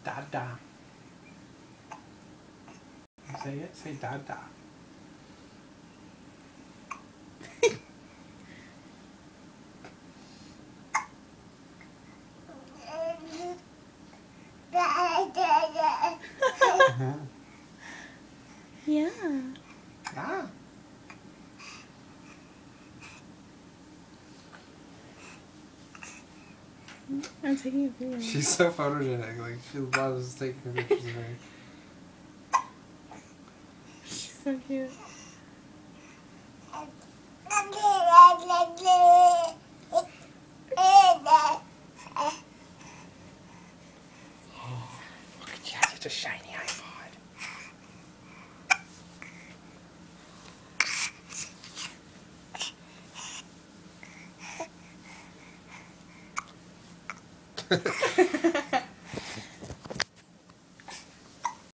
Dada. Say it. Say Dada. Yeah. Ah. I'm taking a video. She's so photogenic. Like she loves taking pictures of me. She's so cute. Look at you, such a shiny eye.